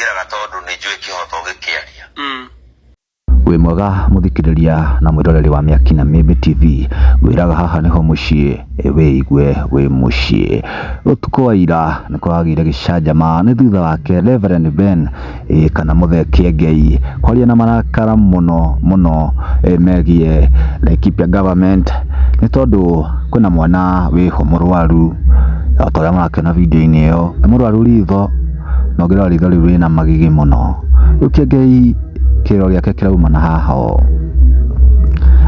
ndigiraga tondu ni njui kihoto gikiaria wi mwega muthikiriria na mwiroreri wa Miaki na Mĩmbi TV gwiraga haha niho mucii wiigwe wi mucii utuko wa ira ni kwagire gicanjama ni thutha wake Reverend Ben kana Muthekie Ngei kwaria na marakara muno megie Laikipia government ni tondu kwina mwana wiho murwaru otoria marakena video-ini iyo murwaru ritho no ngira ritho riu rina magigi muno Muthekie Ngei kiro giake kirauma na haha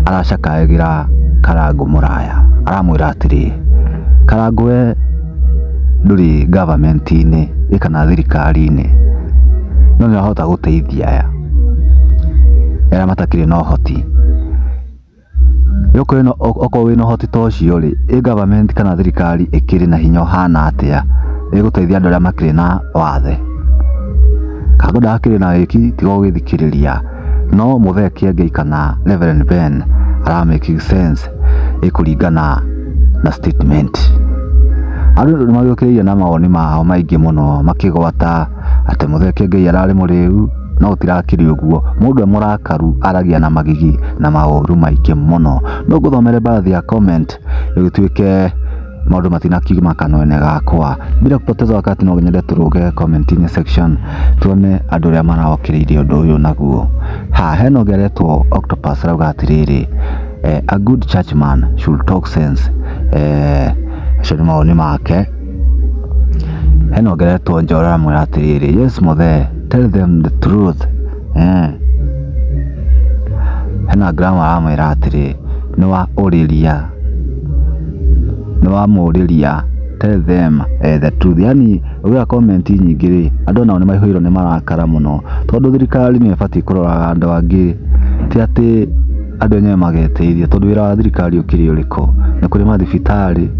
aracakagira Karangu Muraya aramwira atiri Karangu we nduri government-ini ikana thirikari-ini no ni ahota guteithia aya era matakire no hoti yoko ino oko wino hoti tocio ri government kana thirikari ikiri na hinya hana atia iguteithia andu aria makire na wathe Karangu ndakire na wiki tigo githikiriria no Muthekie Ngei kana Reverend Ben ara making sense ikuringana na statement andu ni magiokiria na mawoni mao maingi muno makigwata ati Muthekie Ngei arari muriu no utirakiri uguo mundu amurakaru aragia na magigi na mauru maingi muno no guthomere baadhi ya comment igituike maundu matinakiuma kanone gakwa bila kupoteza wakati no nyende turuge comment-ini section tuone andu aria maraokiririe undu uyu naguo heno geretwo Octopus rauga atiriri a good churchman should talk sense shoni maoni make heno geretwo Njora amwira atiriri yes mothe tell them the truth hena grandma amwira atiri ni wa uriria no amuriria tell them the truth yani uya comment nyingi ri andu nao ni maihiro ni marakara muno tondu thirikari ni ibati kurora andu angi ti ati andu enye mageteithia tondu wira wa thirikari ukiri uriko ni kuri mathibitari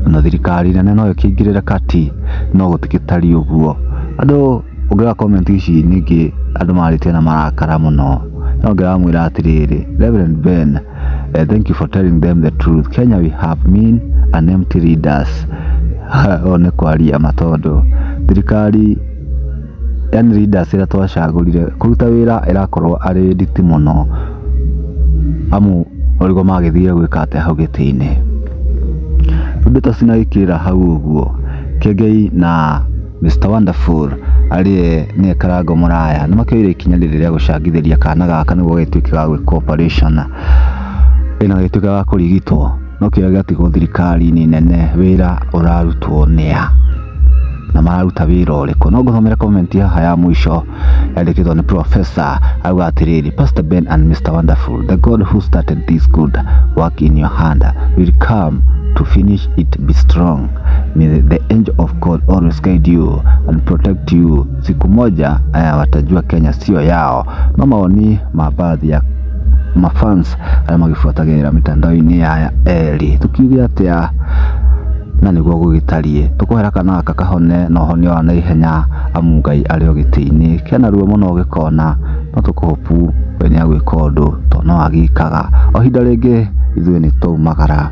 na thirikari nene no ikingirira kati no gutikitari uguo andu ugira comment ici nyingi andu maritie na marakara muno no ngira mwira atiriri Reverend Ben thank you for telling them the truth. Kenya we have mean and empty leaders. One kwaria matondo. Thirikari yani leaders ira twacagurire kuruta wira irakorwo ari nditi muno. Amu origo magithie gwika ate hau giti-ini. Undu tasina ikira hau uguo. Ngei na Mr Wonderful ari ni Karangu Muraya nimakire ikinya riria gucangithiria kana gaka niguo gituikaga gwi cooperation ina gituikaga kurigitwo no kiaga ati go thirikari ni nene wira urarutwo nia na mararuta wira uriko no guthomera comment haha ya mwisho yandikitwo ni Professor auga atiriri Pastor Ben and Mr Wonderful the God who started this good work in your hand will come to finish it. Be strong. May the angel of God always guide you and protect you. Siku moja watajua Kenya sio yao. No maoni mabaadhi ya mafans ala magifuatagira mitandao-ini ya eri tukiugia atia na niguo gugitarie tukuhera kana kakahone no honio wa naihenya amu Ngai ari ogiti-ini kena ruo muno gikona no tukuhopu we ni agwika undu to no agikaga o hinda ringi ithuĩ ni tuumagara